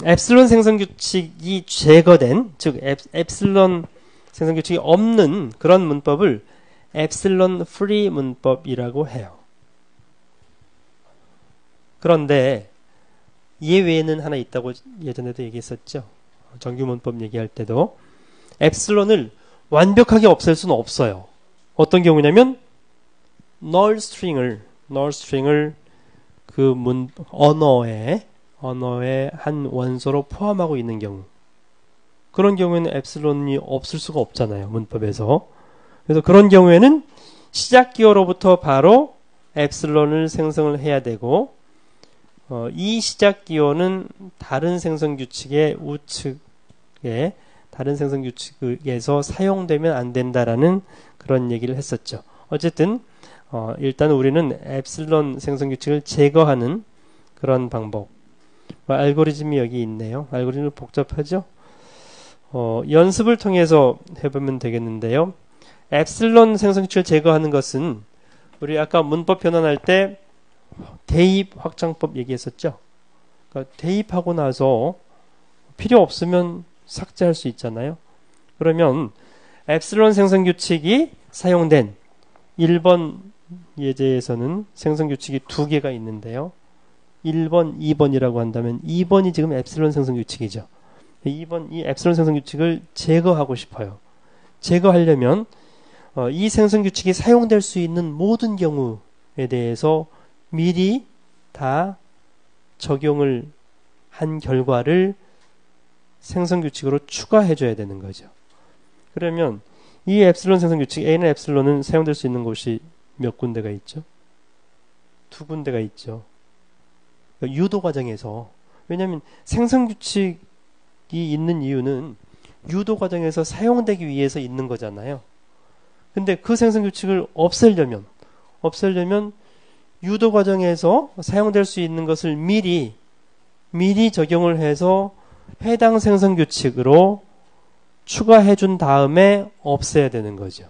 엡실론 생성 규칙이 제거된, 즉 엡실론 생성 규칙이 없는 그런 문법을 엡실론 프리 문법이라고 해요. 그런데 예외는 하나 있다고 예전에도 얘기했었죠. 정규 문법 얘기할 때도 엡실론을 완벽하게 없앨 수는 없어요. 어떤 경우냐면 null string을 그 언어의 한 원소로 포함하고 있는 경우, 그런 경우에는 엡실론이 없을 수가 없잖아요, 문법에서. 그래서 그런 경우에는 시작 기호로부터 바로 엡실론을 생성을 해야 되고, 이 시작 기호는 다른 생성 규칙의 우측에, 다른 생성 규칙에서 사용되면 안 된다라는 그런 얘기를 했었죠. 어쨌든 일단 우리는 엡실론 생성 규칙을 제거하는 그런 방법, 알고리즘이 여기 있네요. 알고리즘은 복잡하죠. 연습을 통해서 해보면 되겠는데요. 엡실론 생성 규칙을 제거하는 것은 우리 아까 문법 변환할 때 대입 확장법 얘기했었죠. 그러니까 대입하고 나서 필요 없으면 삭제할 수 있잖아요. 그러면 엡실론 생성 규칙이 사용된 1번 예제에서는 생성 규칙이 2개가 있는데요. 1번, 2번이라고 한다면 2번이 지금 엡실론 생성 규칙이죠. 2번 이 엡실론 생성 규칙을 제거하고 싶어요. 제거하려면 이 생성 규칙이 사용될 수 있는 모든 경우에 대해서 미리 다 적용을 한 결과를 생성 규칙으로 추가해 줘야 되는 거죠. 그러면 이 엡실론 생성 규칙 A는 엡실론은 사용될 수 있는 곳이 몇 군데가 있죠? 2군데가 있죠. 그러니까 유도 과정에서, 왜냐하면 생성 규칙이 있는 이유는 유도 과정에서 사용되기 위해서 있는 거잖아요. 근데 그 생성 규칙을 없애려면 유도 과정에서 사용될 수 있는 것을 미리 적용을 해서 해당 생성 규칙으로 추가해 준 다음에 없애야 되는 거죠.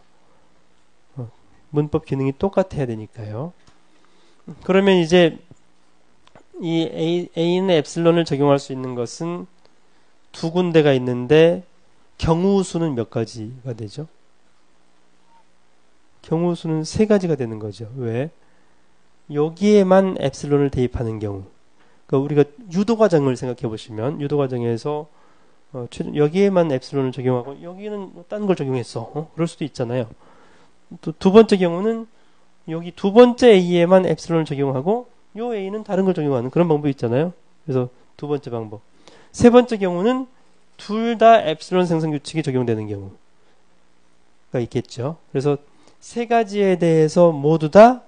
문법 기능이 똑같아야 되니까요. 그러면 이제 이 A는 엡실론을 적용할 수 있는 것은 2군데가 있는데 경우 수는 몇 가지가 되죠? 경우 수는 3가지가 되는 거죠. 왜? 여기에만 엡실론을 대입하는 경우. 그러니까 우리가 유도 과정을 생각해 보시면 유도 과정에서 여기에만 엡실론을 적용하고 여기는 다른 걸 적용했어. 그럴 수도 있잖아요. 또 2번째 경우는 여기 2번째 A에만 엡실론을 적용하고 요 A는 다른 걸 적용하는 그런 방법이 있잖아요. 그래서 2번째 방법. 3번째 경우는 둘 다 엡실론 생성 규칙이 적용되는 경우가 있겠죠. 그래서 3가지에 대해서 모두 다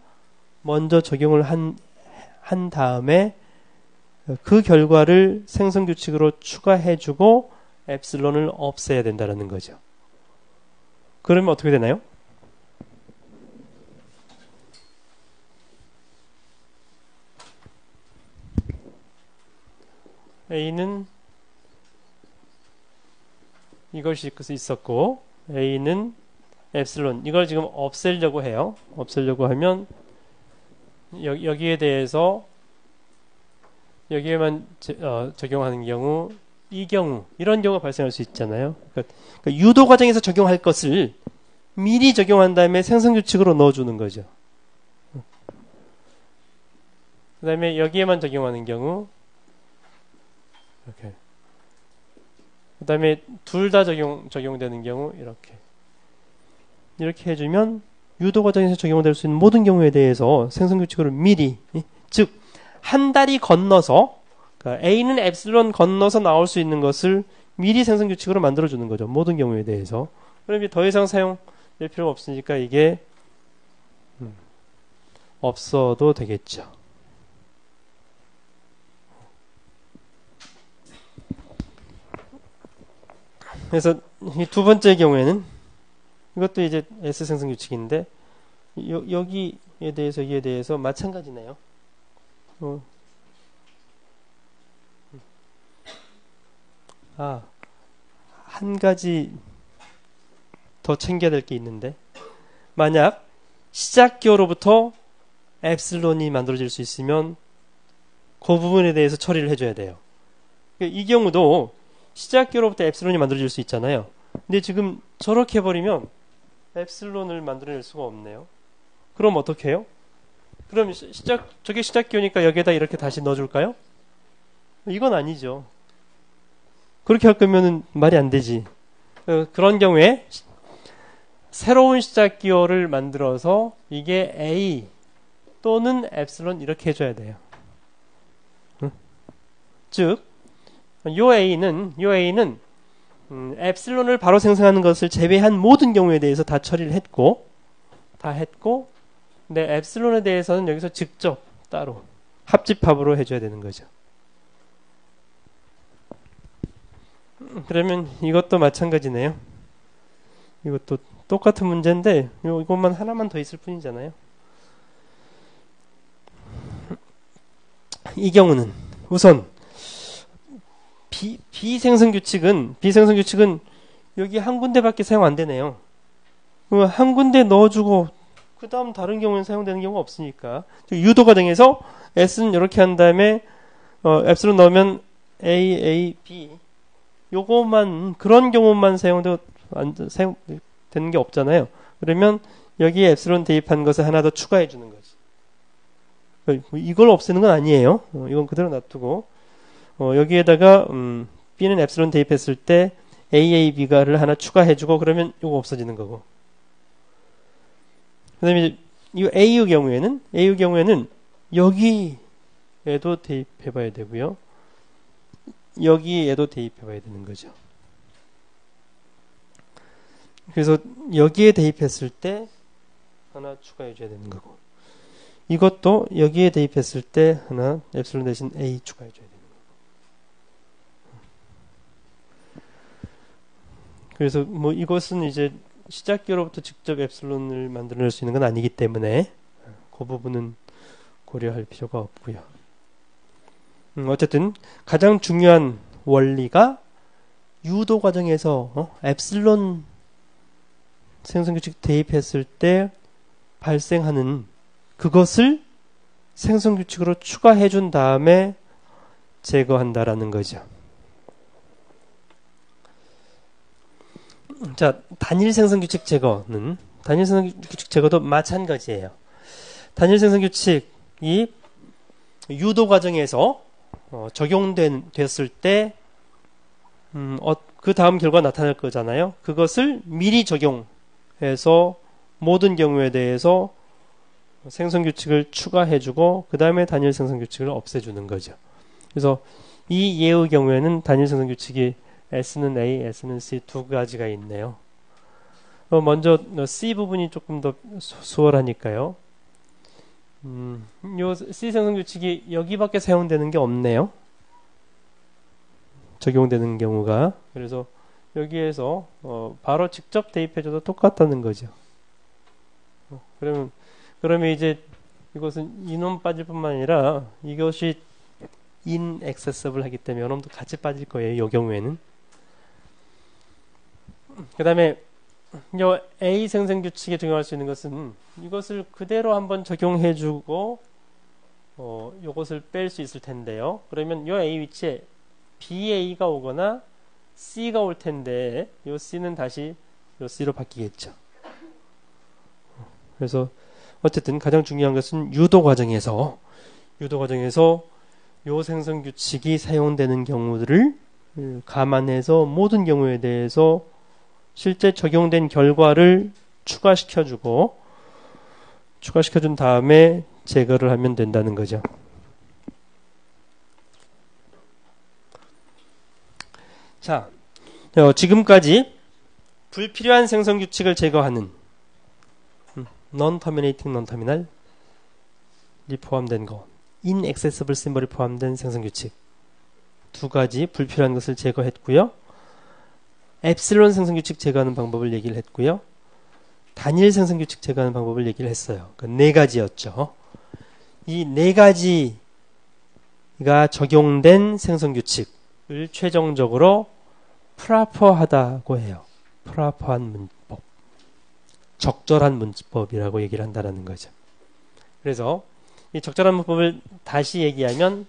먼저 적용을 한 다음에 그 결과를 생성 규칙으로 추가해주고 엡실론을 없애야 된다는 거죠. 그러면 어떻게 되나요? A는 이것이 있었고 A는 엡실론, 이걸 지금 없애려고 해요. 없애려고 하면 여기에 대해서 여기에만 적용하는 경우, 이 경우, 이런 경우가 발생할 수 있잖아요. 그러니까 유도 과정에서 적용할 것을 미리 적용한 다음에 생성 규칙으로 넣어주는 거죠. 그 다음에 여기에만 적용하는 경우, 이렇게. 그 다음에 둘 다 적용되는 경우, 이렇게 해주면 유도 과정에서 적용될 수 있는 모든 경우에 대해서 생성 규칙으로 미리, 즉 한 다리 건너서, 그러니까 A는 엡실론 건너서 나올 수 있는 것을 미리 생성 규칙으로 만들어주는 거죠. 모든 경우에 대해서. 그러면 더 이상 사용될 필요가 없으니까 이게 없어도 되겠죠. 그래서 이 2번째 경우에는 이것도 이제 S 생성 규칙인데 여기에 대해서 마찬가지네요. 한 가지 더 챙겨야 될 게 있는데, 만약 시작기호로부터 엡실론이 만들어질 수 있으면 그 부분에 대해서 처리를 해줘야 돼요. 이 경우도 시작기로부터 엡실론이 만들어질 수 있잖아요. 근데 지금 저렇게 해버리면 엡실론을 만들어낼 수가 없네요. 그럼 어떻게 해요? 그럼 저게 시작기호니까 여기에다 이렇게 다시 넣어줄까요? 이건 아니죠. 그렇게 할 거면은 말이 안 되지. 그런 경우에 새로운 시작기호를 만들어서 이게 A 또는 엡실론 이렇게 해줘야 돼요. 즉, 요 A는 엡실론을 바로 생성하는 것을 제외한 모든 경우에 대해서 다 처리를 했고, 근데 엡실론에 대해서는 여기서 직접 따로 합집합으로 해줘야 되는 거죠. 그러면 이것도 마찬가지네요. 이것도 똑같은 문제인데 이것만 하나만 더 있을 뿐이잖아요. 이 경우는 우선 비생성 규칙은 여기 한 군데밖에 사용 안 되네요. 한 군데 넣어주고 그 다음 다른 경우는 사용되는 경우가 없으니까 유도 과정에서 S는 이렇게 한 다음에 엡실론 넣으면 A, B 요것만 그런 경우만 사용되는 게 없잖아요. 그러면 여기에 엡실론 대입한 것을 하나 더 추가해 주는 거지. 이걸 없애는 건 아니에요. 이건 그대로 놔두고 여기에다가 B는 엡실론 대입했을 때 AAB가를 하나 추가해주고 그러면 이거 없어지는 거고. 그 다음에 이 A의 경우에는 여기에도 대입해봐야 되고요. 여기에도 대입해봐야 되는 거죠. 그래서 여기에 대입했을 때 하나 추가해줘야 되는 거고. 이것도 여기에 대입했을 때 하나 엡실론 대신 A 추가해줘야 되는 거고. 그래서 뭐 이것은 이제 시작기로부터 직접 엡실론을 만들어낼 수 있는 건 아니기 때문에 그 부분은 고려할 필요가 없고요. 어쨌든 가장 중요한 원리가 유도 과정에서 엡실론 생성규칙 대입했을 때 발생하는 그것을 생성규칙으로 추가해 준 다음에 제거한다라는 거죠. 자, 단일 생성규칙 제거도 마찬가지예요. 단일 생성규칙이 유도 과정에서 적용됐을 때 그 다음 결과 나타날 거잖아요. 그것을 미리 적용해서 모든 경우에 대해서 생성규칙을 추가해주고 그 다음에 단일 생성규칙을 없애주는 거죠. 그래서 이 예의 경우에는 단일 생성규칙이 S는 A, S는 C 두 가지가 있네요. 먼저 C 부분이 조금 더 수월하니까요. 요 C 생성규칙이 여기밖에 사용되는 게 없네요. 적용되는 경우가. 그래서 여기에서 바로 직접 대입해줘도 똑같다는 거죠. 그러면 이제 이것은 이놈 빠질 뿐만 아니라 이것이 inaccessible 하기 때문에 이놈도 같이 빠질 거예요. 이 경우에는. 그 다음에 요 A 생성규칙에 적용할 수 있는 것은 이것을 그대로 한번 적용해주고 요것을 뺄 수 있을 텐데요. 그러면 요 A 위치에 BA가 오거나 C가 올 텐데 요 C는 다시 요 C로 바뀌겠죠. 그래서 어쨌든 가장 중요한 것은 유도 과정에서 요 생성규칙이 사용되는 경우들을 감안해서 모든 경우에 대해서 실제 적용된 결과를 추가시켜준 다음에 제거를 하면 된다는 거죠. 자, 지금까지 불필요한 생성규칙을 제거하는 non-terminating, non-terminal이 포함된 거, inaccessible symbol이 포함된 생성규칙 두 가지 불필요한 것을 제거했고요. 엡실론 생성규칙 제거하는 방법을 얘기를 했고요. 단일 생성규칙 제거하는 방법을 얘기를 했어요. 그 네 가지였죠. 이 네 가지가 적용된 생성규칙을 최종적으로 프라퍼하다고 해요. 프라퍼한 문법, 적절한 문법이라고 얘기를 한다는 거죠. 그래서 이 적절한 문법을 다시 얘기하면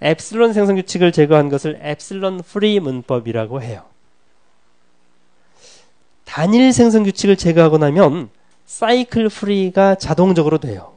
엡실론 생성 규칙을 제거한 것을 엡실론 프리 문법이라고 해요. 단일 생성 규칙을 제거하고 나면 사이클 프리가 자동적으로 돼요.